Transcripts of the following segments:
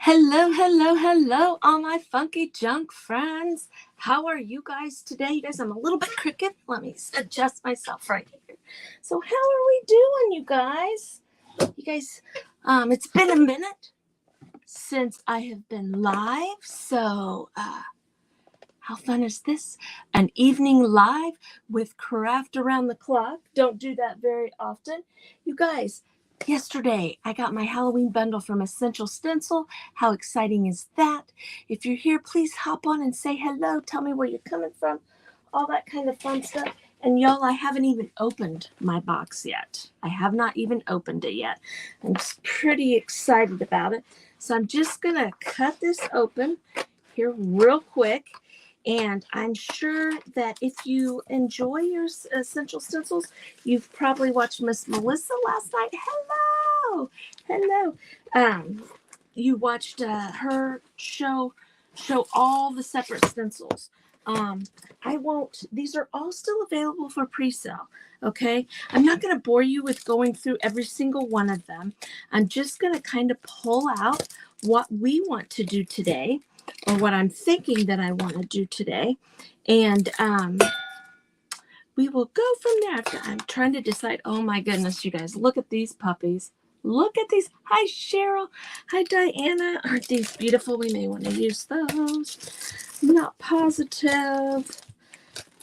Hello, hello, hello, all my funky junk friends. How are you guys today? You guys, I'm a little bit crooked. Let me adjust myself right here. So, how are we doing, you guys? It's been a minute since I have been live. So, how fun is this? An evening live with craft around the clock. Don't do that very often. You guys, yesterday I got my Halloween bundle from Essential Stencil. How exciting is that? If you're here, please hop on and say hello. Tell me where you're coming from. All that kind of fun stuff. And y'all, I haven't even opened my box yet. I have not even opened it yet. I'm pretty excited about it. So I'm just going to cut this open here real quick. And I'm sure that if you enjoy your Essential Stencils, you've probably watched Miss Melissa last night. Hello. You watched her show all the separate stencils. These are all still available for pre-sale. Okay. I'm not going to bore you with going through every single one of them. I'm just going to kind of pull out what we want to do today, or what I'm thinking that I want to do today. And we will go from there. I'm trying to decide. Oh my goodness, you guys, look at these puppies. Look at these. Hi, Cheryl. Hi, Diana. Aren't these beautiful? We may want to use those. I'm not positive,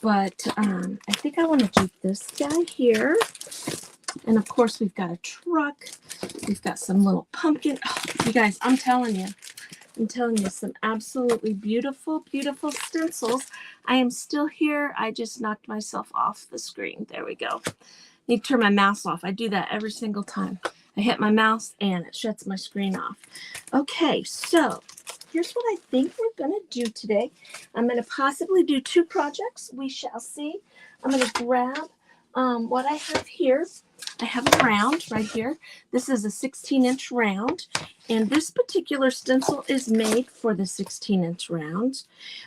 but I think I want to do this guy here. And of course, we've got a truck. We've got some little pumpkin. Oh, you guys, I'm telling you, some absolutely beautiful, beautiful stencils. I am still here. I just knocked myself off the screen. There we go. I need to turn my mouse off. I do that every single time. I hit my mouse and it shuts my screen off. Okay, so here's what I think we're going to do today. I'm going to possibly do two projects. We shall see. I'm going to grab what I have here. I have a round right here. This is a 16-inch round, and this particular stencil is made for the 16-inch round.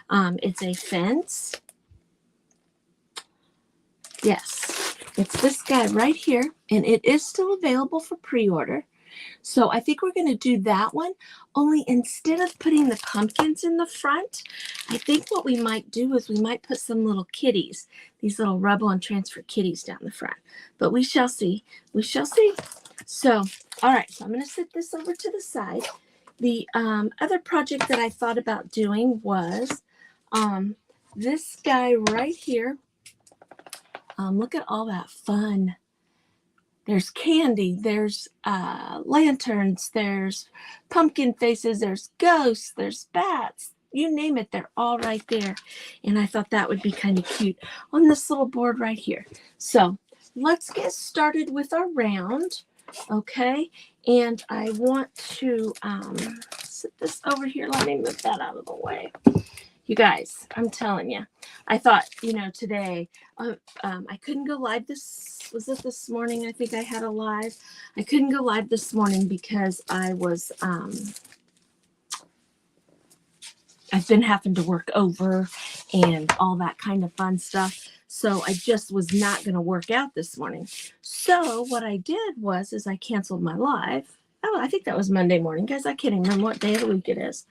It's a fence. Yes, it's this guy right here, and it is still available for pre-order. So I think we're going to do that one, only instead of putting the pumpkins in the front, I think what we might do is we might put some little kitties, these little rub-on transfer kitties down the front. But we shall see. We shall see. So, all right, so I'm going to set this over to the side. The other project that I thought about doing was this guy right here. Look at all that fun. There's candy, there's lanterns, there's pumpkin faces, there's ghosts, there's bats. You name it, they're all right there. And I thought that would be kind of cute on this little board right here. So let's get started with our round, okay? And I want to set this over here. Let me move that out of the way. You guys, I'm telling you, I thought, today, I couldn't go live this morning? I think I had a live. I couldn't go live this morning because I was, I've been having to work over and all that kind of fun stuff. So I just was not going to work out this morning. So what I did is I canceled my live. Oh, I think that was Monday morning, guys. I can't even remember what day of the week it is.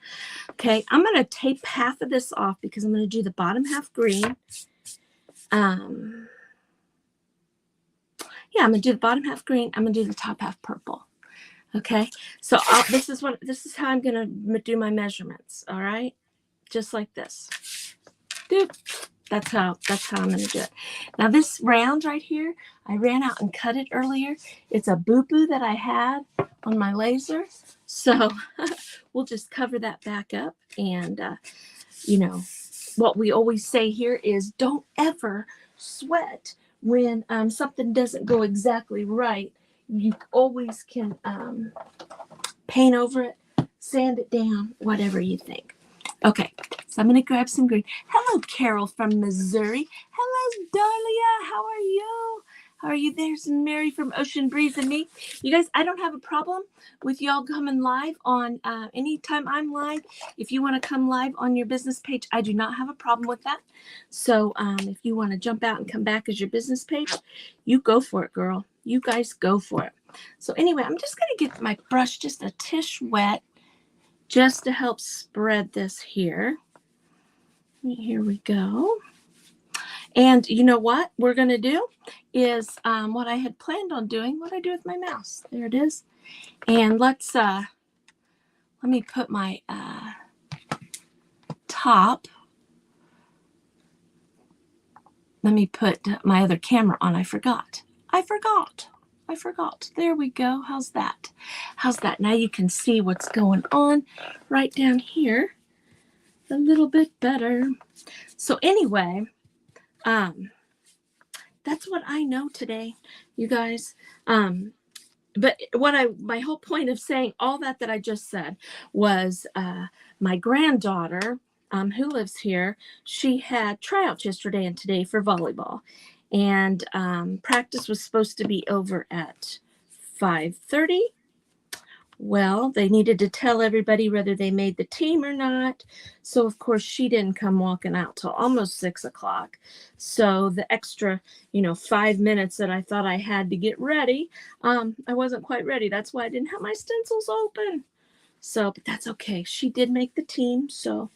Okay, I'm going to tape half of this off because I'm going to do the bottom half green. I'm going to do the bottom half green. I'm going to do the top half purple. Okay, so this is how I'm going to do my measurements. All right, just like this. Dude, that's how I'm going to do it. Now this round right here, I ran out and cut it earlier. It's a boo-boo that I had on my laser. So we'll just cover that back up. And, what we always say here is don't ever sweat when something doesn't go exactly right. You always can paint over it, sand it down, whatever you think. Okay, so I'm going to grab some green. Hello, Carol from Missouri. Hello, Dahlia. How are you? How are you? There's Mary from Ocean Breeze and me. You guys, I don't have a problem with y'all coming live on anytime I'm live. If you want to come live on your business page, I do not have a problem with that. So if you want to jump out and come back as your business page, you go for it, girl. You guys go for it. So anyway, I'm just going to get my brush just a tish wet. just to help spread this here. Here we go. And you know what we're going to do is what I had planned on doing, what I do with my mouse. There it is. And let me put my top. Let me put my other camera on. I forgot. There we go. How's that? Now you can see what's going on right down here a little bit better. So anyway, that's what I know today, you guys. But my whole point of saying all that I just said was my granddaughter, who lives here, she had tryouts yesterday and today for volleyball. And practice was supposed to be over at 5:30. Well, they needed to tell everybody whether they made the team or not. So, of course, she didn't come walking out till almost 6 o'clock. So the extra, 5 minutes that I thought I had to get ready, I wasn't quite ready. That's why I didn't have my stencils open. So, but that's okay. She did make the team. So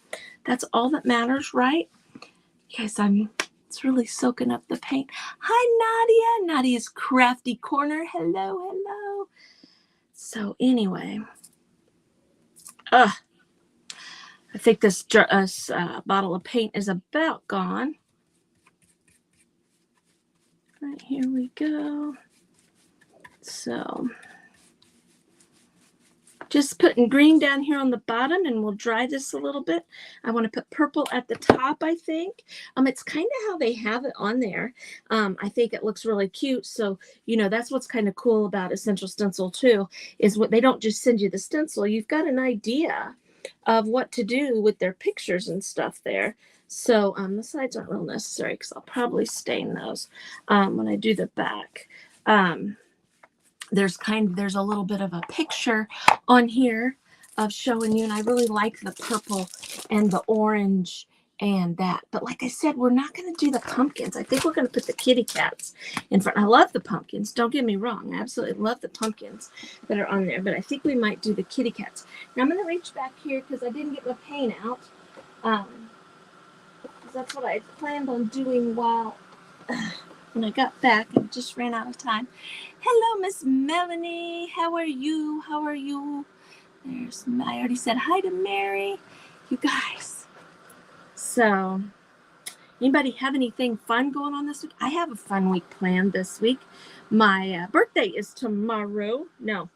that's all that matters, right? Yes, it's really soaking up the paint. Hi, Nadia. Nadia's Crafty Corner. Hello. So anyway, I think this bottle of paint is about gone. Right, here we go. So just putting green down here on the bottom, and we'll dry this a little bit. I want to put purple at the top, I think. It's kind of how they have it on there. I think it looks really cute. So, that's what's kind of cool about Essential Stencil too, is what they don't just send you the stencil. You've got an idea of what to do with their pictures and stuff there. So the sides aren't real necessary because I'll probably stain those when I do the back. There's a little bit of a picture on here of showing you, and I really like the purple and the orange and that. But like I said, we're not going to do the pumpkins. I think we're going to put the kitty cats in front. I love the pumpkins. Don't get me wrong. I absolutely love the pumpkins that are on there, but I think we might do the kitty cats. Now I'm going to reach back here because I didn't get my paint out. Because that's what I planned on doing while... when I got back, I just ran out of time. Hello, Miss Melanie. How are you? I already said hi to Mary. You guys. So, anybody have anything fun going on this week? I have a fun week planned this week. My birthday is tomorrow. No,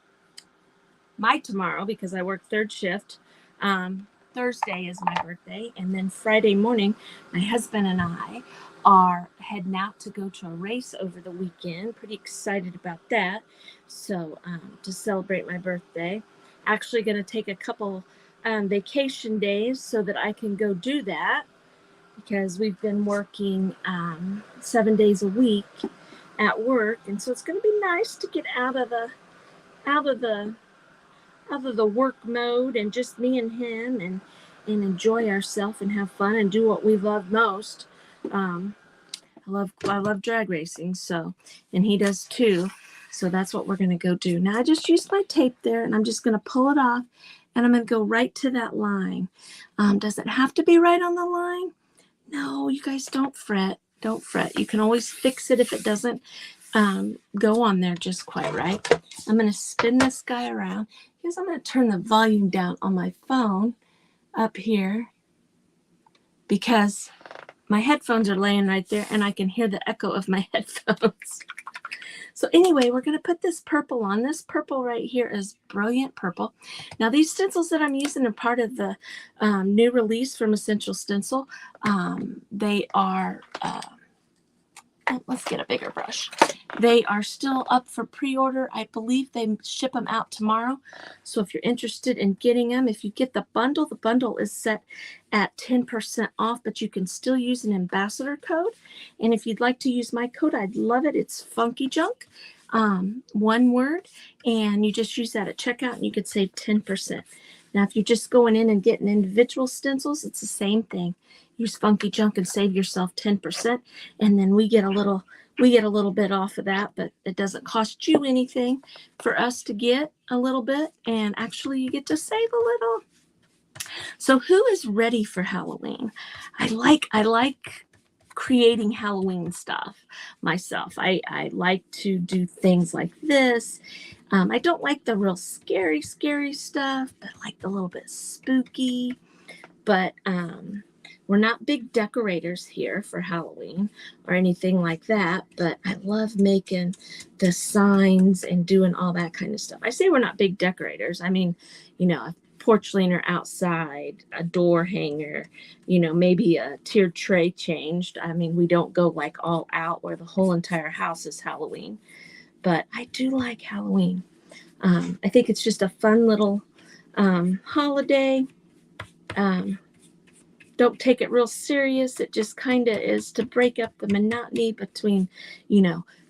my tomorrow, because I work third shift. Thursday is my birthday, and then Friday morning, my husband and I are heading out to go to a race over the weekend. Pretty excited about that. So to celebrate my birthday, actually going to take a couple vacation days so that I can go do that, because we've been working 7 days a week at work, and so it's going to be nice to get out of the work mode and just me and him and enjoy ourselves and have fun and do what we love most. I love drag racing, so, and he does too. So that's what we're going to go do. Now I just used my tape there, and I'm just going to pull it off, and I'm going to go right to that line. Does it have to be right on the line? No, you guys, don't fret. You can always fix it if it doesn't go on there just quite right. I'm going to spin this guy around, because I'm going to turn the volume down on my phone up here, because my headphones are laying right there and I can hear the echo of my headphones. So anyway, we're going to put this purple on. This purple right here is Brilliant Purple. Now these stencils that I'm using are part of the new release from Essential Stencil. They are... let's get a bigger brush. They are still up for pre-order. I believe they ship them out tomorrow. So if you're interested in getting them, if you get the bundle is set at 10% off, but you can still use an ambassador code. And if you'd like to use my code, I'd love it. It's Funky Junk, one word, and you just use that at checkout and you could save 10%. Now, if you're just going in and getting individual stencils, it's the same thing. Use Funky Junk and save yourself 10%, and then we get a little bit off of that, but it doesn't cost you anything for us to get a little bit, and actually you get to save a little. So who is ready for Halloween? I like creating Halloween stuff myself. I like to do things like this. I don't like the real scary stuff, but I like the little bit spooky. But we're not big decorators here for Halloween or anything like that. But I love making the signs and doing all that kind of stuff. I say we're not big decorators. I mean, a porch leaner outside, a door hanger, maybe a tiered tray changed. I mean, we don't go like all out where the whole entire house is Halloween. But I do like Halloween. I think it's just a fun little holiday. Don't take it real serious. It just kind of is to break up the monotony between,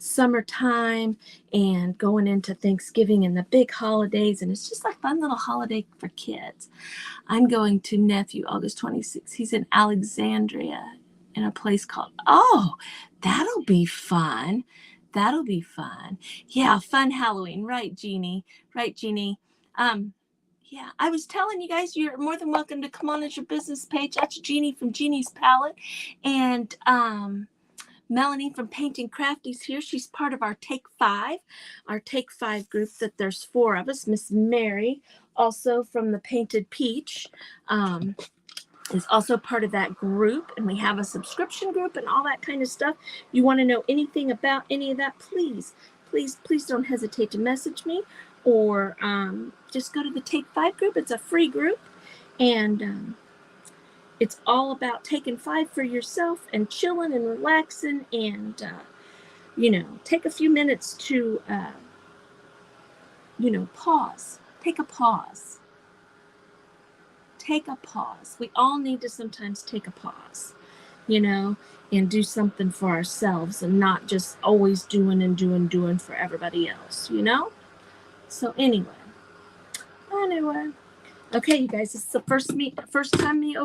summertime and going into Thanksgiving and the big holidays. And it's just a fun little holiday for kids. I'm going to nephew August 26th. He's in Alexandria in a place called, that'll be fun. That'll be fun. Yeah, fun Halloween. Right, Jeannie. Yeah, I was telling you guys, you're more than welcome to come on as your business page. That's Jeannie from Jeannie's Palette. And Melanie from Painting Crafty's here. She's part of our Take 5 group that there's 4 of us. Miss Mary, also from the Painted Peach, is also part of that group. And we have a subscription group and all that kind of stuff. You want to know anything about any of that, please don't hesitate to message me. Or just go to the Take 5 group. It's a free group. And it's all about taking 5 for yourself and chilling and relaxing. And, take a few minutes to, pause. Take a pause. We all need to sometimes take a pause, and do something for ourselves and not just always doing for everybody else, So anyway, okay, you guys, this is the first time me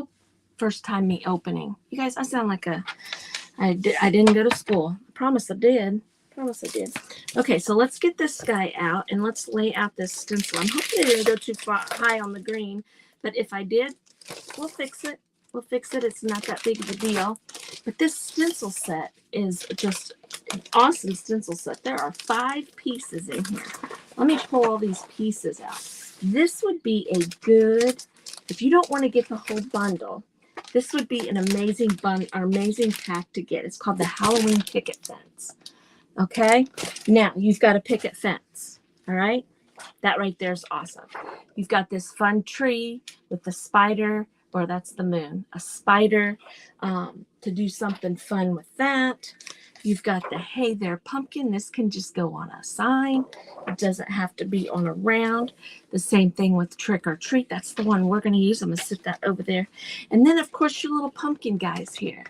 opening. You guys, I sound like I didn't go to school. I promise I did. Okay, so let's get this guy out and let's lay out this stencil. I'm hoping it didn't go too far high on the green, but if I did, we'll fix it. It's not that big of a deal. But this stencil set is just an awesome stencil set. There are 5 pieces in here. Let me pull all these pieces out. This would be a good, if you don't want to get the whole bundle, this would be an amazing pack to get. It's called the Halloween Picket Fence. Okay? Now, you've got a picket fence. All right? That right there is awesome. You've got this fun tree with the spider, or that's the moon, a spider, to do something fun with that. You've got the Hey There pumpkin. This can just go on a sign. It doesn't have to be on a round. The same thing with Trick or Treat. That's the one we're going to use. I'm going to sit that over there. And then, of course, your little pumpkin guys here,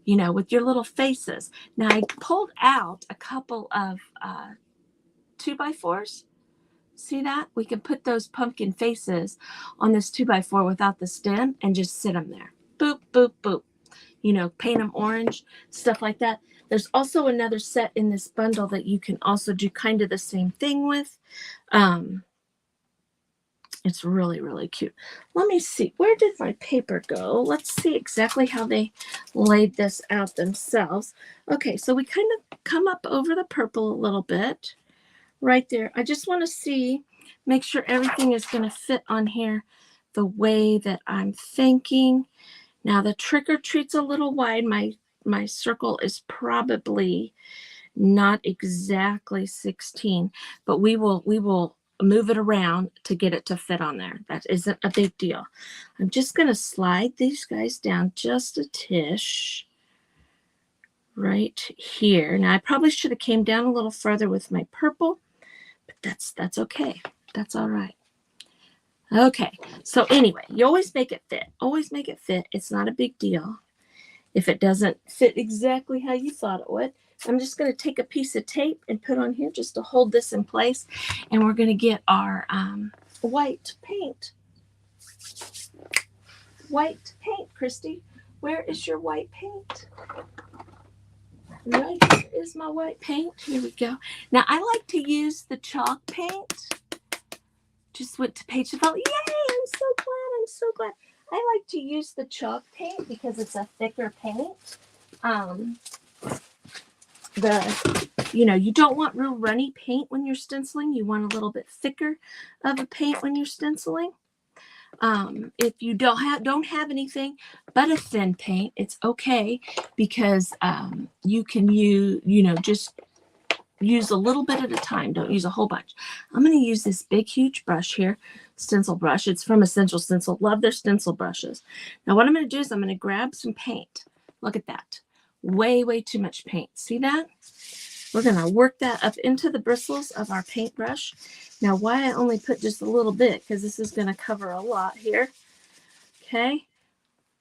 with your little faces. Now, I pulled out a couple of 2x4s. See that? We can put those pumpkin faces on this 2x4 without the stem and just sit them there. Boop, boop, boop. Paint them orange, stuff like that. There's also another set in this bundle that you can also do kind of the same thing with. It's really, really cute. Let me see. Where did my paper go? Let's see exactly how they laid this out themselves. Okay, so we kind of come up over the purple a little bit. Right there. I just want to make sure everything is going to fit on here the way that I'm thinking. Now the Trick or Treat's a little wide. My circle is probably not exactly 16, but we will move it around to get it to fit on there. That isn't a big deal. I'm just going to slide these guys down just a tish right here. Now I probably should have came down a little further with my purple, but that's okay. That's all right. Okay, so anyway, you always make it fit. Always make it fit. It's not a big deal if it doesn't fit exactly how you thought it would. I'm just going to take a piece of tape and put on here just to hold this in place, and we're going to get our white paint. White paint, Christy. Where is your white paint? Right here is my white paint. Here we go. Now, I like to use the chalk paint. Just went to page development. Yay! I'm so glad I'm I'm so glad. I like to use the chalk paint because it's a thicker paint. You don't want real runny paint when you're stenciling. You want a little bit thicker of a paint when you're stenciling. If you don't have anything but a thin paint, it's okay because you can just use a little bit at a time. Don't use a whole bunch. I'm going to use this big, huge brush here, stencil brush. It's from Essential Stencil. Love their stencil brushes. Now what I'm going to do is I'm going to grab some paint. Look at that. Way, way too much paint. See that? We're going to work that up into the bristles of our paintbrush. Now, why I only put just a little bit, because this is going to cover a lot here. Okay.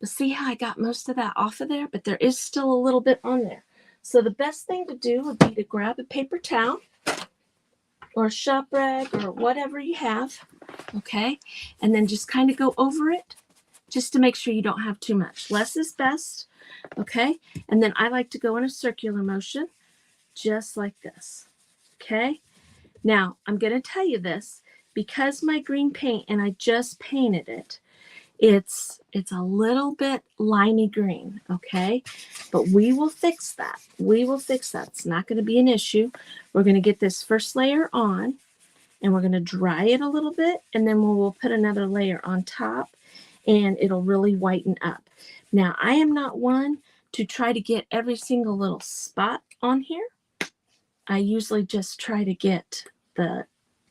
But see how I got most of that off of there? But there is still a little bit on there. So the best thing to do would be to grab a paper towel or a shop rag or whatever you have. Okay. And then just kind of go over it just to make sure you don't have too much. Less is best. Okay. And then I like to go in a circular motion. Just like this. Okay. Now I'm going to tell you this because my green paint and I just painted it. It's a little bit limey green. Okay. But we will fix that. We will fix that. It's not going to be an issue. We're going to get this first layer on and we're going to dry it a little bit. And then we'll put another layer on top and it'll really whiten up. Now I am not one to try to get every single little spot on here. I usually just try to get the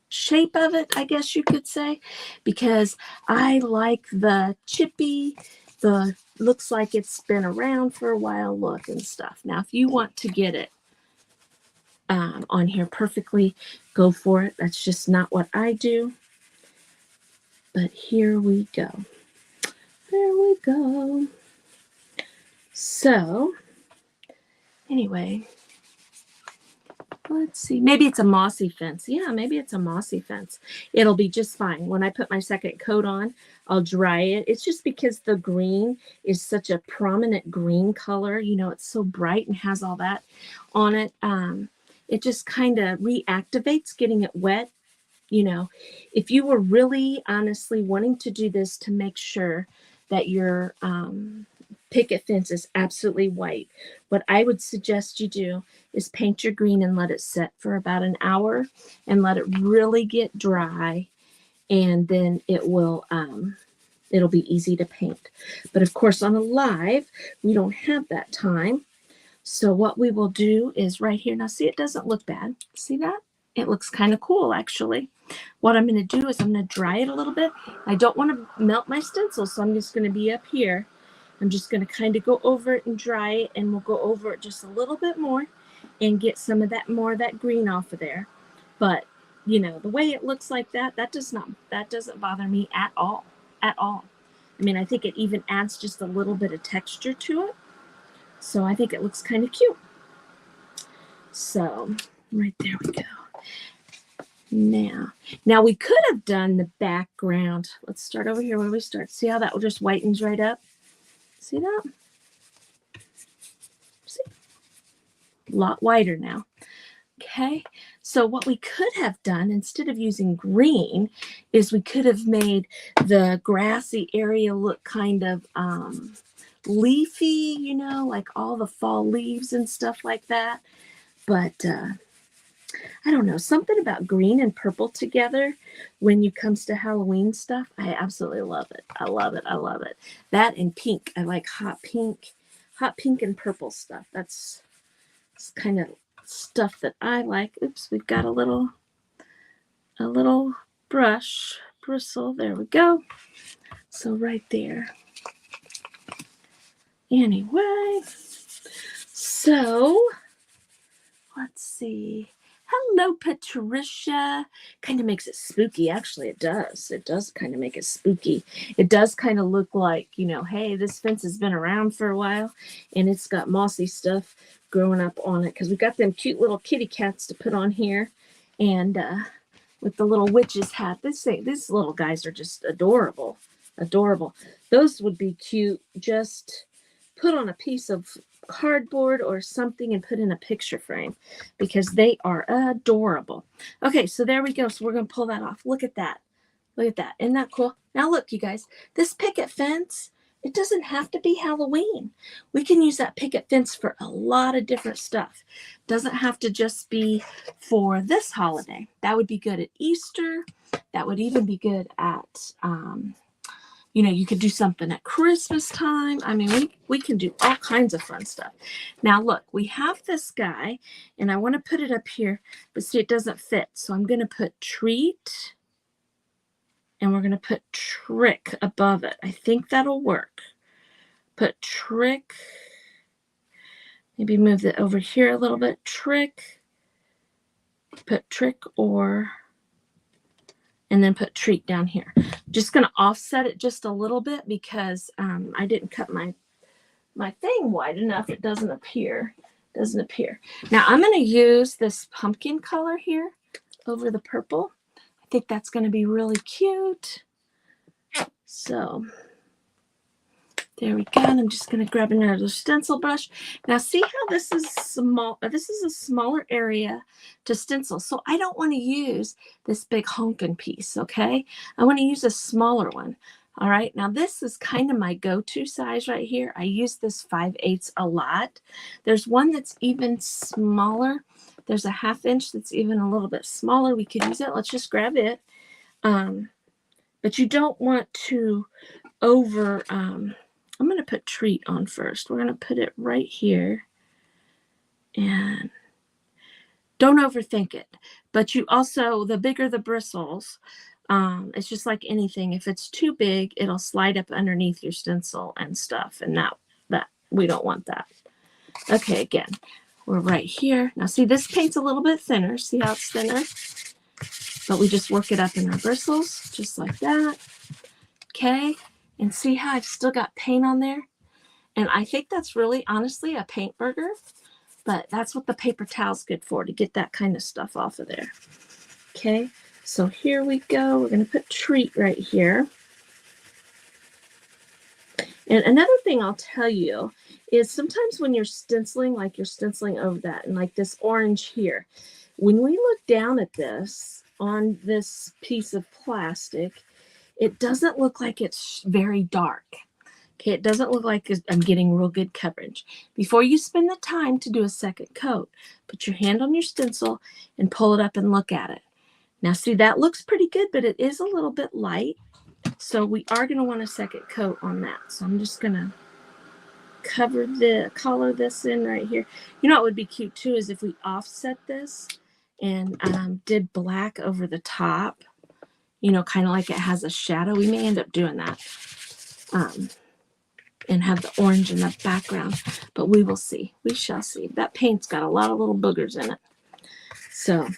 shape of it, I guess you could say, because I like the chippy, the looks like it's been around for a while look and stuff. Now, if you want to get it on here perfectly, go for it. That's just not what I do. But here we go. There we go. So, anyway. Let's see. Maybe it's a mossy fence. Yeah, maybe it's a mossy fence. It'll be just fine. When I put my second coat on, I'll dry it. It's just because the green is such a prominent green color. You know, it's so bright and has all that on it. It just kind of reactivates getting it wet. You know, if you were really honestly wanting to do this to make sure that your picket fence is absolutely white, what I would suggest you do is paint your green and let it set for about an hour and let it really get dry, and then it will it'll be easy to paint. But of course on a live we don't have that time, so what we will do is right here. Now see, it doesn't look bad. See that? It looks kind of cool actually. What I'm going to do is I'm going to dry it a little bit. I don't want to melt my stencil, so I'm just going to be up here. I'm just going to kind of go over it and dry it, and we'll go over it just a little bit more and get some of that more of that green off of there. But you know, the way it looks like that doesn't bother me at all. I mean, I think it even adds just a little bit of texture to it. So I think it looks kind of cute. So right there we go. Now we could have done the background. Let's start over here where we start. See how that just whitens right up? See that? See? A lot whiter now. Okay, so what we could have done instead of using green is we could have made the grassy area look kind of leafy, you know, like all the fall leaves and stuff like that. But I don't know, something about green and purple together when it comes to Halloween stuff, I absolutely love it. I love it. I love it. That and pink. I like hot pink and purple stuff. That's kind of stuff that I like. Oops, we've got a little brush bristle. There we go. So right there. Anyway, so let's see. Hello, Patricia. Kind of makes it spooky. Actually, it does. It does kind of make it spooky. It does kind of look like, you know, hey, this fence has been around for a while and it's got mossy stuff growing up on it, because we got them cute little kitty cats to put on here, and with the little witch's hat. These little guys are just adorable. Those would be cute just put on a piece of cardboard or something and put in a picture frame, because they are adorable. Okay, so there we go. So we're going to pull that off. Look at that. Look at that. Isn't that cool? Now look, you guys, this picket fence, it doesn't have to be Halloween. We can use that picket fence for a lot of different stuff. Doesn't have to just be for this holiday. That would be good at Easter. That would even be good at, you could do something at Christmas time. I mean, we can do all kinds of fun stuff. Now, look, we have this guy, and I want to put it up here, but see, it doesn't fit. So I'm going to put treat, and we're going to put trick above it. I think that'll work. Put trick. Maybe move it over here a little bit. Trick. Put trick or... and then put treat down here. Just going to offset it just a little bit because I didn't cut my thing wide enough. It doesn't appear. Now I'm going to use this pumpkin color here over the purple. I think that's going to be really cute. So there we go. And I'm just going to grab another stencil brush. Now see how this is small. This is a smaller area to stencil. So I don't want to use this big honking piece, okay? I want to use a smaller one. All right. Now this is kind of my go-to size right here. I use this 5/8 a lot. There's one that's even smaller. There's a 1/2 inch that's even a little bit smaller. We could use it. Let's just grab it. But you don't want to over... I'm going to put treat on first. We're going to put it right here. And don't overthink it. But you also, the bigger the bristles, it's just like anything. If it's too big, it'll slide up underneath your stencil and stuff. And that we don't want that. Okay, again, we're right here. Now see, this paint's a little bit thinner. See how it's thinner? But we just work it up in our bristles, just like that. Okay. And see how I've still got paint on there? And I think that's really, honestly, a paint burger. But that's what the paper towel's good for, to get that kind of stuff off of there. Okay, so here we go. We're going to put treat right here. And another thing I'll tell you is sometimes when you're stenciling, like you're stenciling over that, and like this orange here, when we look down at this on this piece of plastic, it doesn't look like it's very dark. Okay, it doesn't look like I'm getting real good coverage. Before you spend the time to do a second coat, put your hand on your stencil and pull it up and look at it. Now see, that looks pretty good, but it is a little bit light. So we are going to want a second coat on that. So I'm just going to color this in right here. You know what would be cute too is if we offset this and did black over the top. Kind of like it has a shadow. We may end up doing that. And have the orange in the background. But we will see. We shall see. That paint's got a lot of little boogers in it. So,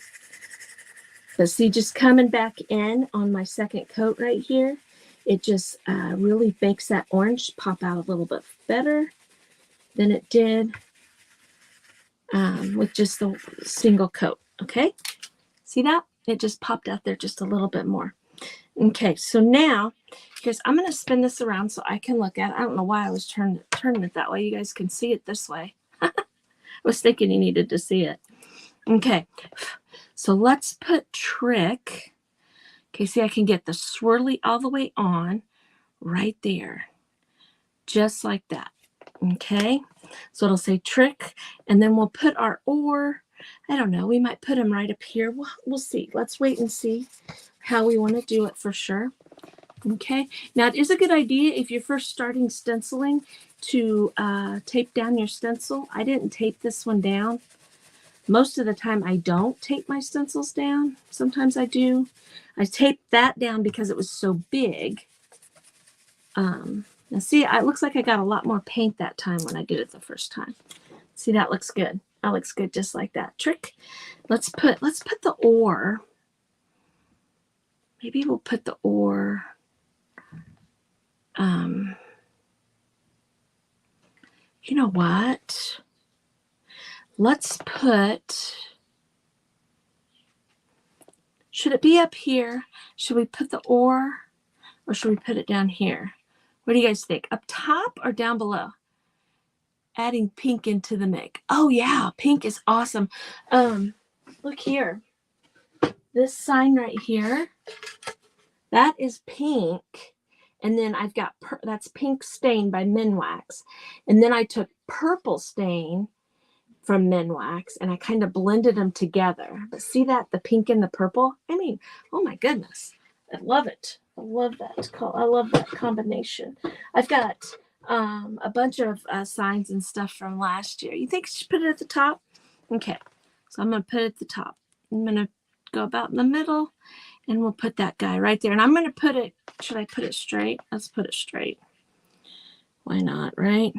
but see, just coming back in on my second coat right here, it just really makes that orange pop out a little bit better than it did with just the single coat. Okay? See that? It just popped out there just a little bit more. Okay, so now, here's, I'm going to spin this around so I can look at it. I don't know why I was turning it that way. You guys can see it this way. I was thinking you needed to see it. Okay, so let's put trick. Okay, see, I can get the swirly all the way on right there. Just like that. Okay, so it'll say trick, and then we'll put our or. I don't know. We might put them right up here. We'll see. Let's wait and see how we want to do it for sure. Okay. Now, it is a good idea if you're first starting stenciling to tape down your stencil. I didn't tape this one down. Most of the time, I don't tape my stencils down. Sometimes I do. I taped that down because it was so big. Now, see, it looks like I got a lot more paint that time when I did it the first time. See, that looks good. That looks good just like that. Trick. Let's put the or. Maybe we'll put the or. You know what? Let's put. Should it be up here? Should we put the or should we put it down here? What do you guys think? Up top or down below? Adding pink into the mix. Oh yeah, pink is awesome. Look here. This sign right here. That is pink. And then I've got, that's Pink Stain by Minwax. And then I took Purple Stain from Minwax and I kind of blended them together. But see that, the pink and the purple? I mean, oh my goodness. I love it. I love that. I love that combination. I've got a bunch of signs and stuff from last year. You think I should put it at the top? Okay. So I'm going to put it at the top. I'm going to go about in the middle and we'll put that guy right there. And I'm going to put it, should I put it straight? Let's put it straight. Why not, right?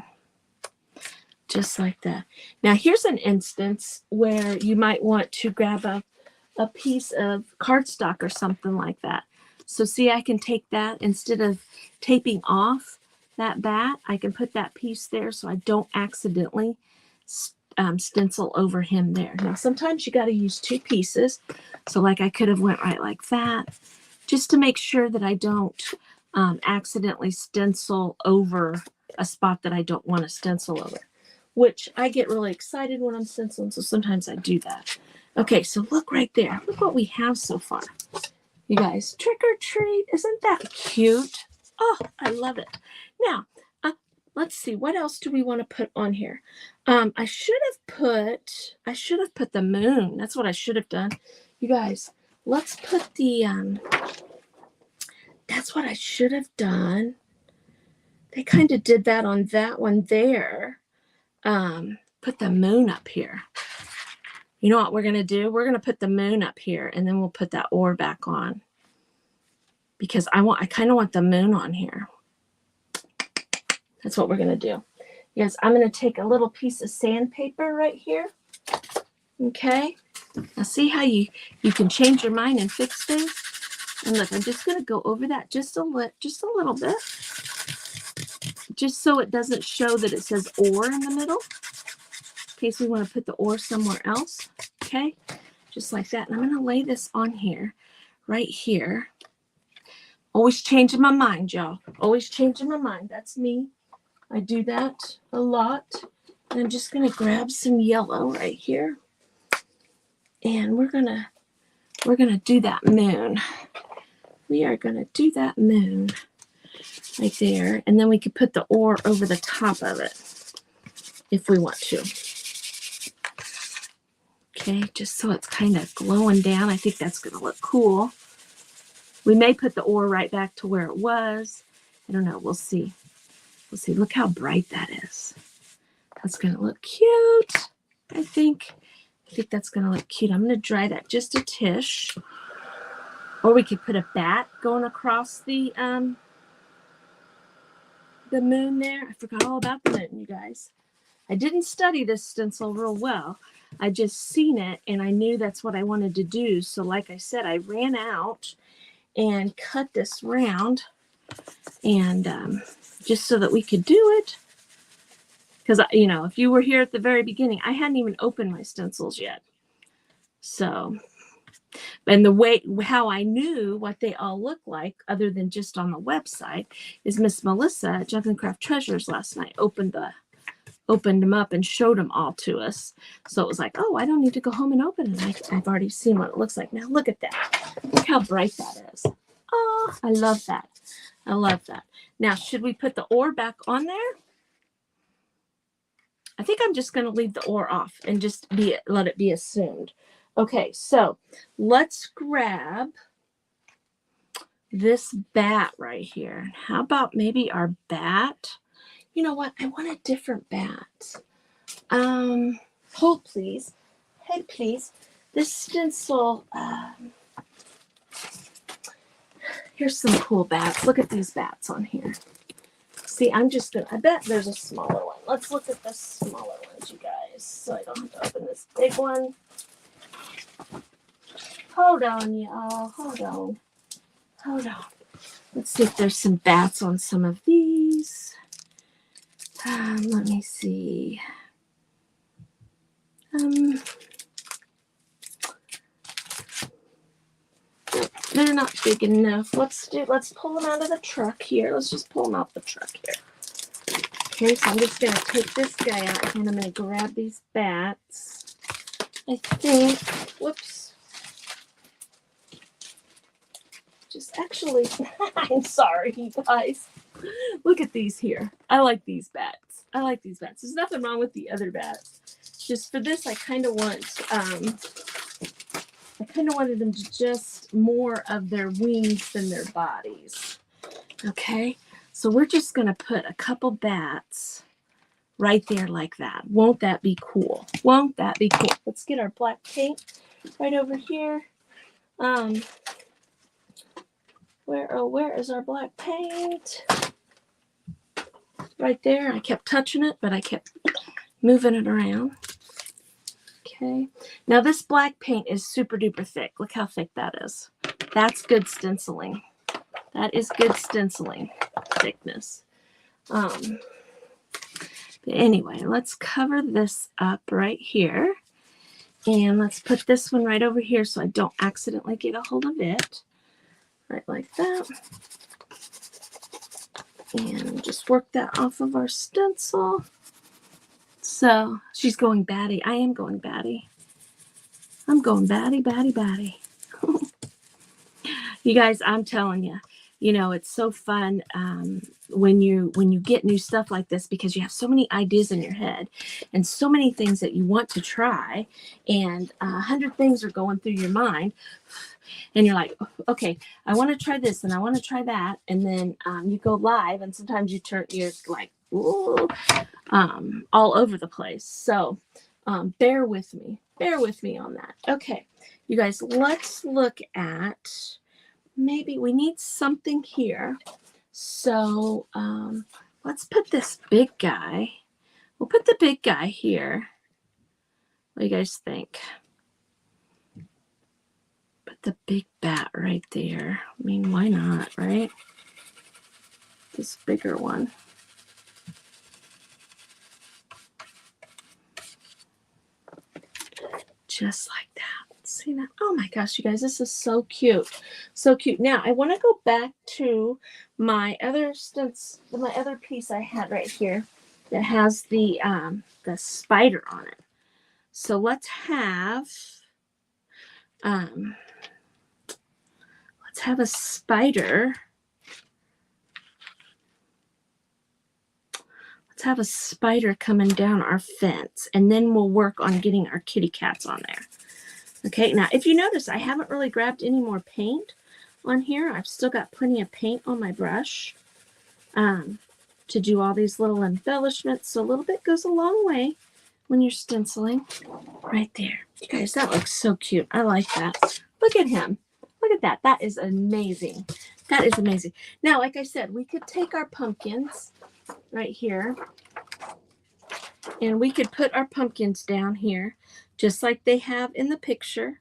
Just like that. Now here's an instance where you might want to grab a piece of cardstock or something like that. So see, I can take that instead of taping off that bat, I can put that piece there so I don't accidentally stencil over him there. Now sometimes you got to use two pieces. So like I could have went right like that just to make sure that I don't accidentally stencil over a spot that I don't want to stencil over, which I get really excited when I'm stenciling. So sometimes I do that. Okay, so look right there. Look what we have so far. You guys, trick or treat. Isn't that cute? Oh, I love it. Now, let's see. What else do we want to put on here? I should have put the moon. That's what I should have done. You guys, let's put the, that's what I should have done. They kind of did that on that one there. Put the moon up here. You know what we're going to do? We're going to put the moon up here and then we'll put that ore back on because I kind of want the moon on here. That's what we're going to do. Yes, I'm going to take a little piece of sandpaper right here. Okay. Now see how you can change your mind and fix things. And look, I'm just going to go over that just a little bit. Just so it doesn't show that it says ore in the middle. In case we want to put the ore somewhere else. Okay, just like that. And I'm going to lay this on here, right here. Always changing my mind, y'all. Always changing my mind. That's me. I do that a lot. And I'm just going to grab some yellow right here. And we're going to do that moon. We are going to do that moon right there. And then we could put the ore over the top of it if we want to. Okay, just so it's kind of glowing down. I think that's going to look cool. We may put the ore right back to where it was. I don't know. We'll see. We'll see. Look how bright that is. That's going to look cute. I think that's going to look cute. I'm going to dry that just a tish. Or we could put a bat going across the moon there. I forgot all about the moon, you guys. I didn't study this stencil real well. I just seen it and I knew that's what I wanted to do. So like I said, I ran out and cut this round and just so that we could do it. Because, you know, if you were here at the very beginning, I hadn't even opened my stencils yet. So, and the way, how I knew what they all look like, other than just on the website, is Miss Melissa at Junk and Craft Treasures last night opened them up and showed them all to us. So it was like, oh, I don't need to go home and open it. I've already seen what it looks like. Now look at that. Look how bright that is. Oh, I love that. I love that. Now, should we put the ore back on there? I think I'm just going to leave the ore off and just let it be assumed. Okay, so let's grab this bat right here. How about maybe our bat? You know what? I want a different bat. Hold please. Hey, please. This stencil, here's some cool bats. Look at these bats on here. See, I bet there's a smaller one. Let's look at the smaller ones, you guys, so I don't have to open this big one. Hold on, y'all. Hold on. Let's see if there's some bats on some of these. Let me see. They're not big enough. Let's pull them out of the truck here. Let's just pull them out the truck here. Okay, so I'm just going to take this guy out here and I'm going to grab these bats. I think, whoops. just actually, I'm sorry, you guys. Look at these here. I like these bats. I like these bats. There's nothing wrong with the other bats. Just for this, I kind of wanted them to just more of their wings than their bodies. Okay, so we're just going to put a couple bats right there like that. Won't that be cool? Won't that be cool? Let's get our black paint right over here. Where is our black paint? Right there. I kept touching it, but I kept moving it around. Okay. Now this black paint is super duper thick. Look how thick that is. That's good stenciling. That is good stenciling thickness. But anyway, let's cover this up right here. And let's put this one right over here so I don't accidentally get a hold of it. Right like that. And just work that off of our stencil. So she's going batty. I am going batty. I'm going batty, batty, batty. You guys, I'm telling you, you know, it's so fun when you get new stuff like this, because you have so many ideas in your head and so many things that you want to try, and 100 things are going through your mind, and you're like, okay, I want to try this and I want to try that, and then you go live, and sometimes you're like, ooh, all over the place. So bear with me on that. Okay, you guys, let's look at, maybe we need something here. So let's put this big guy. We'll put the big guy here. What do you guys think? Put the big bat right there. I mean, why not, right? This bigger one. Just like that. See that? Oh my gosh, you guys, this is so cute. So cute. Now I want to go back to my other piece I had right here that has the spider on it. So let's have a spider. Let's have a spider coming down our fence, and then we'll work on getting our kitty cats on there. Okay, now if you notice, I haven't really grabbed any more paint on here. I've still got plenty of paint on my brush to do all these little embellishments. So a little bit goes a long way when you're stenciling. Right there. You guys, that looks so cute. I like that. Look at him. Look at that. That is amazing. That is amazing. Now, like I said, we could take our pumpkins right here, and we could put our pumpkins down here just like they have in the picture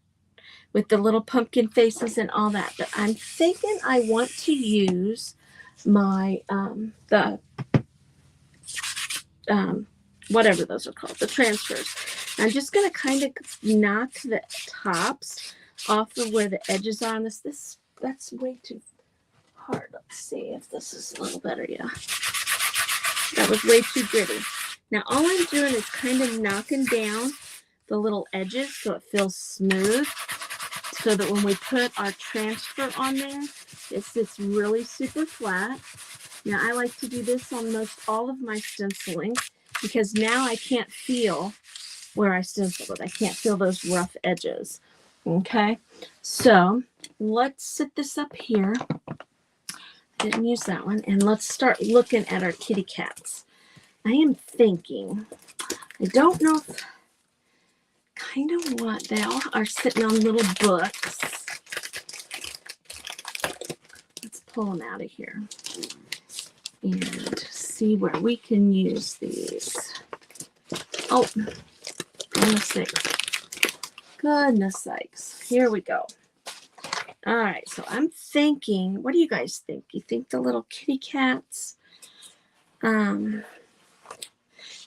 with the little pumpkin faces and all that. But I'm thinking I want to use my whatever those are called, the transfers. I'm just going to kind of knock the tops off of where the edges are on this. That's way too hard. Let's see if this is a little better. Yeah, that was way too gritty. Now all I'm doing is kind of knocking down the little edges so it feels smooth, so that when we put our transfer on there, it sits really super flat. Now I like to do this on most all of my stenciling, because now I can't feel where I stenciled it. I can't feel those rough edges. Okay, so let's sit this up here. Didn't use that one. And let's start looking at our kitty cats. I am thinking, I don't know if, kind of what, they all are sitting on little books. Let's pull them out of here and see where we can use these. Oh, goodness sakes. Goodness sakes. Here we go. All right, so I'm thinking, what do you guys think? You think the little kitty cats?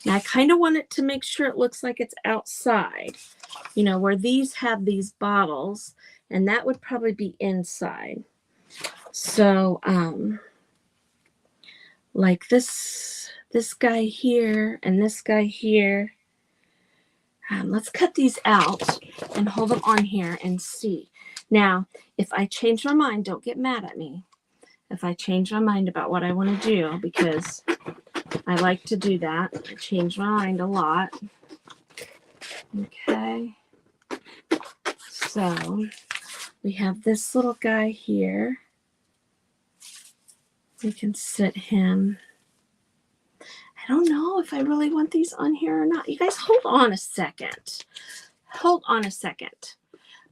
Now I kind of want it to make sure it looks like it's outside, you know, where these have these bottles, and that would probably be inside. So, like this guy here and this guy here. Let's cut these out and hold them on here and see. Now, if I change my mind, don't get mad at me. If I change my mind about what I want to do, because I like to do that. I change my mind a lot. Okay. So we have this little guy here. We can sit him. I don't know if I really want these on here or not. You guys, hold on a second. Hold on a second.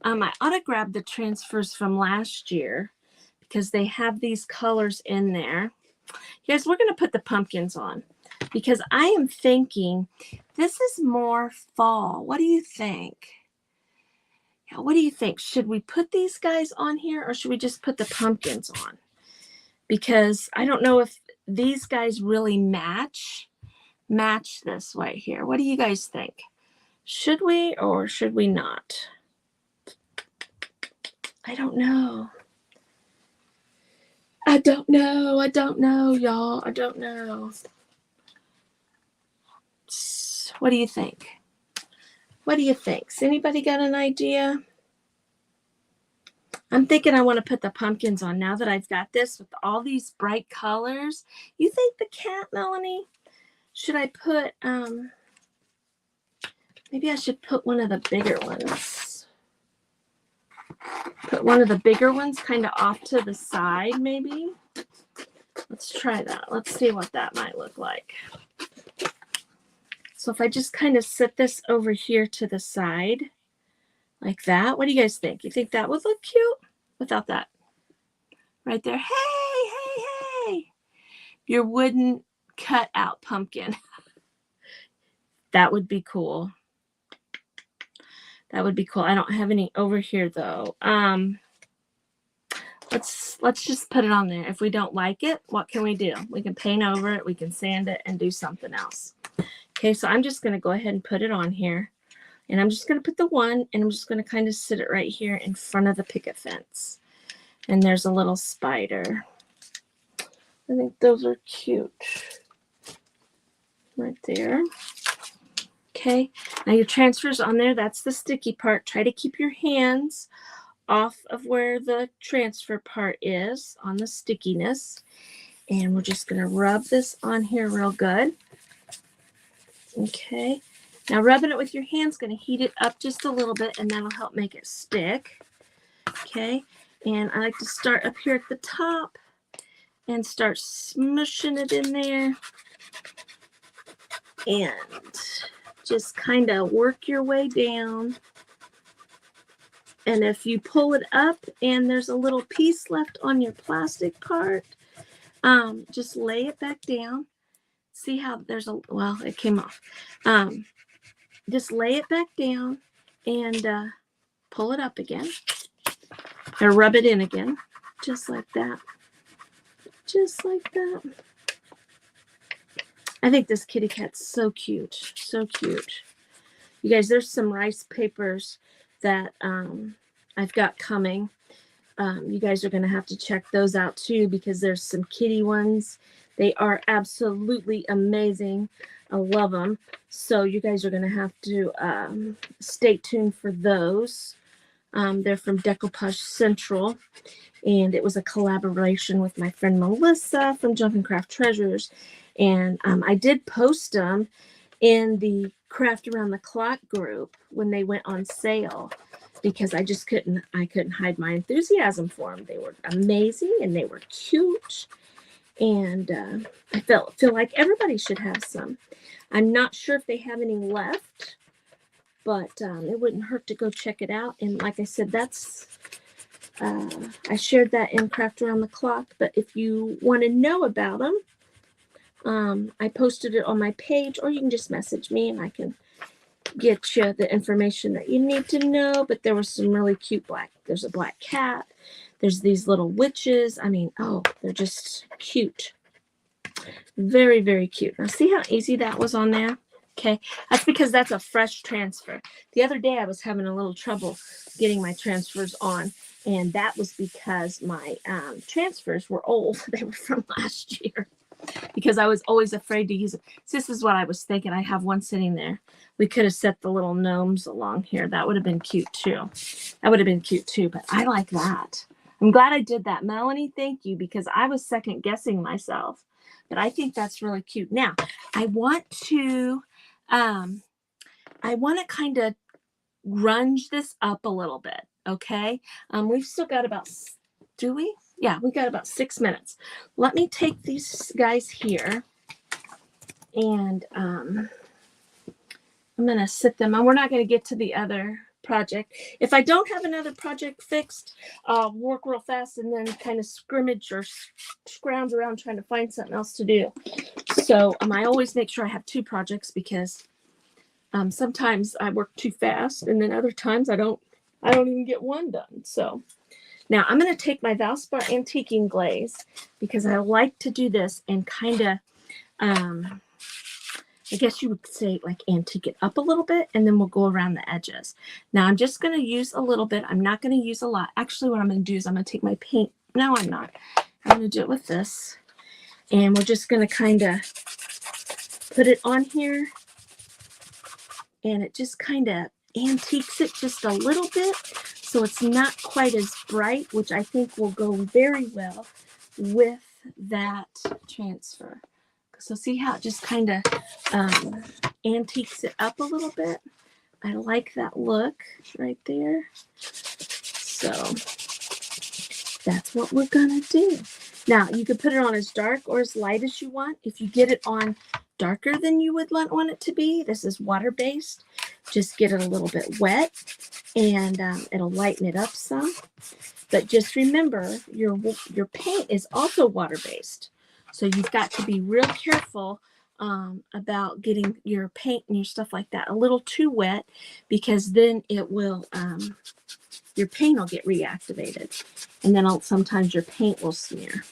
I ought to grab the transfers from last year because they have these colors in there. You guys, we're going to put the pumpkins on because I am thinking this is more fall. What do you think? Yeah, what do you think? Should we put these guys on here or should we just put the pumpkins on? Because I don't know if these guys really match this right here. What do you guys think? Should we or should we not? I don't know. I don't know, y'all. I don't know. What do you think? What do you think? Has anybody got an idea? I'm thinking I want to put the pumpkins on now that I've got this with all these bright colors. You think the cat, Melanie? Should I put, maybe I should put one of the bigger ones. Put one of the bigger ones kind of off to the side, maybe. Let's try that. Let's see what that might look like. So if I just kind of set this over here to the side, like that. What do you guys think? You think that would look cute without that? Right there. Hey. Your wooden cutout pumpkin. That would be cool. That would be cool. I don't have any over here though. Let's just put it on there. If we don't like it, what can we do? We can paint over it, we can sand it and do something else. Okay, so I'm just going to go ahead and put it on here. And I'm just going to put the one, and I'm just going to kind of sit it right here in front of the picket fence. And there's a little spider. I think those are cute. Right there. Okay, now your transfer's on there. That's the sticky part. Try to keep your hands off of where the transfer part is on the stickiness. And we're just going to rub this on here real good. Okay, now rubbing it with your hands is going to heat it up just a little bit, and that'll help make it stick. Okay, and I like to start up here at the top and start smushing it in there. And just kind of work your way down. And if you pull it up and there's a little piece left on your plastic part, just lay it back down. See how there's a, well, it came off. Just lay it back down and pull it up again. Or rub it in again. Just like that. Just like that. I think this kitty cat's so cute. So cute. You guys, there's some rice papers that I've got coming. You guys are going to have to check those out too, because there's some kitty ones. They are absolutely amazing. I love them. So you guys are going to have to stay tuned for those. They're from Decoupage Central. And it was a collaboration with my friend Melissa from Jumpin' Craft Treasures. And I did post them in the Craft Around the Clock group when they went on sale, because I just couldn't hide my enthusiasm for them. They were amazing and they were cute. And I feel like everybody should have some. I'm not sure if they have any left, but it wouldn't hurt to go check it out. And like I said, that's I shared that in Craft Around the Clock. But if you want to know about them, I posted it on my page, or you can just message me and I can get you the information that you need to know. But there was some really cute there's a black cat. There's these little witches. I mean, oh, they're just cute. Very, very cute. Now see how easy that was on there? Okay, that's because that's a fresh transfer. The other day I was having a little trouble getting my transfers on, and that was because my transfers were old. They were from last year. because I was always afraid to use it. So this is what I was thinking. I have one sitting there. We could have set the little gnomes along here. That would have been cute too. That would have been cute too, but I like that. I'm glad I did that. Melanie, thank you, because I was second guessing myself. But I think that's really cute. Now, I want to kind of grunge this up a little bit, okay? We've still got about, do we? Yeah, we got about 6 minutes. Let me take these guys here, and I'm going to sit them, and we're not going to get to the other project. If I don't have another project fixed, I'll work real fast and then kind of scrimmage or scrounge around trying to find something else to do. So I always make sure I have 2 projects, because sometimes I work too fast, and then other times I don't even get one done. So now I'm going to take my Valspar Antiquing Glaze, because I like to do this and kind of, I guess you would say, like, antique it up a little bit, and then we'll go around the edges. Now I'm just going to use a little bit. I'm not going to use a lot. Actually, what I'm going to do is I'm going to take my paint. No, I'm not. I'm going to do it with this, and we're just going to kind of put it on here, and it just kind of antiques it just a little bit, so it's not quite as bright, which I think will go very well with that transfer. So see how it just kind of antiques it up a little bit? I like that look right there. So that's what we're going to do. Now, you can put it on as dark or as light as you want. If you get it on darker than you would want it to be, this is water-based, just get it a little bit wet, and it'll lighten it up some. But just remember, your paint is also water-based. So you've got to be real careful about getting your paint and your stuff like that a little too wet, because then it will, your paint will get reactivated, and then sometimes your paint will smear.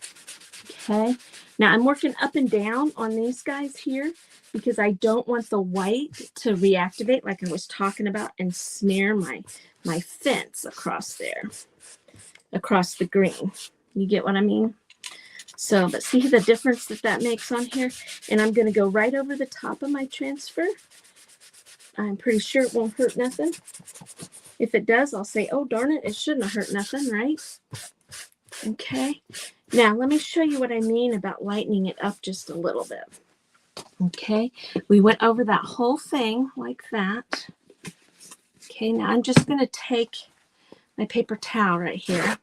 Okay. Now I'm working up and down on these guys here, because I don't want the white to reactivate like I was talking about and smear my fence across there, across the green. You get what I mean? So, but see the difference that makes on here? And I'm going to go right over the top of my transfer. I'm pretty sure it won't hurt nothing. If it does, I'll say, oh, darn it, it shouldn't have hurt nothing, right? Okay. Now, let me show you what I mean about lightening it up just a little bit. Okay. We went over that whole thing like that. Okay. Now, I'm just going to take my paper towel right here.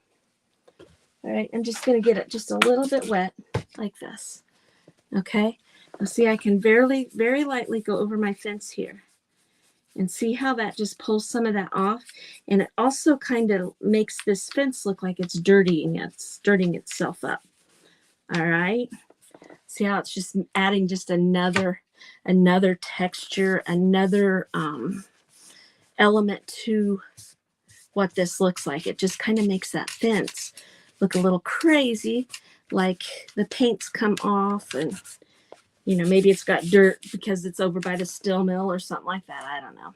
All right, I'm just going to get it just a little bit wet like this. Okay, now see, I can very lightly go over my fence here, and see how that just pulls some of that off. And it also kind of makes this fence look like it's dirtying itself up. All right, see how it's just adding just another texture, another element to what this looks like. It just kind of makes that fence look a little crazy, like the paint's come off, and maybe it's got dirt because it's over by the still mill or something like that. I don't know.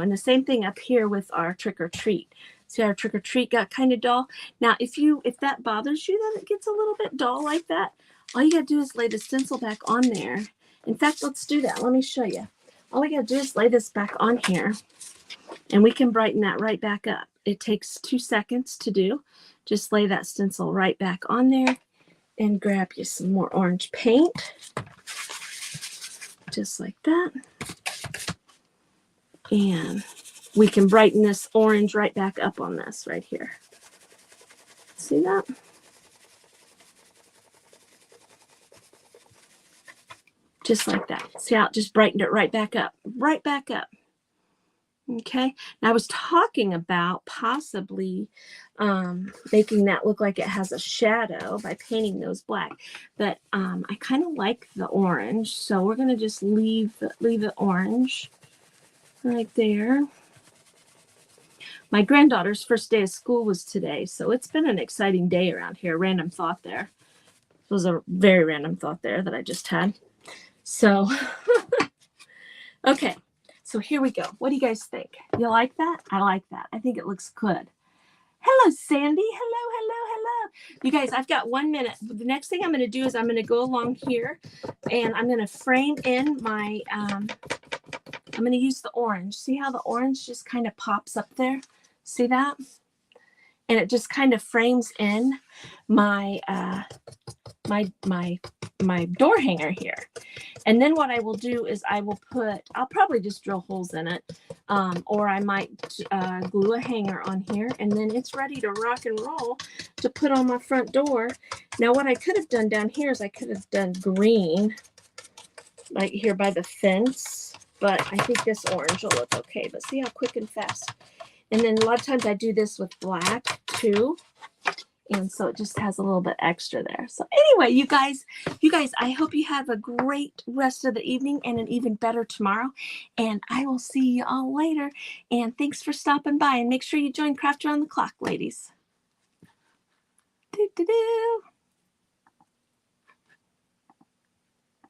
And the same thing up here with our trick or treat. See, our trick or treat got kind of dull. Now, if that bothers you that it gets a little bit dull like that, all you gotta do is lay the stencil back on there. In fact, let's do that. Let me show you. All we gotta do is lay this back on here, and we can brighten that right back up. It takes 2 seconds to do. Just lay that stencil right back on there, and grab you some more orange paint. Just like that. And we can brighten this orange right back up on this right here. See that? Just like that. See how it just brightened it right back up? Right back up. Okay, now I was talking about possibly making that look like it has a shadow by painting those black, but I kind of like the orange, so we're going to just leave it orange right there. My granddaughter's first day of school was today, so it's been an exciting day around here. Random thought there. It was a very random thought there that I just had. So, okay. So here we go. What do you guys think? You like that? I like that. I think it looks good. Hello, Sandy. Hello. You guys, I've got 1 minute. The next thing I'm going to do is I'm going to go along here and I'm going to frame in my, I'm going to use the orange. See how the orange just kind of pops up there? See that? And it just kind of frames in my, my door hanger here. And then what I will do is I'll probably just drill holes in it. Or I might glue a hanger on here, and then it's ready to rock and roll to put on my front door. Now what I could have done down here is I could have done green right here by the fence, but I think this orange will look okay. But see how quick and fast. And then a lot of times I do this with black too. And so it just has a little bit extra there. So anyway, you guys, I hope you have a great rest of the evening and an even better tomorrow. And I will see you all later. And thanks for stopping by. And make sure you join Craft Around the Clock, ladies. Doo-doo-doo.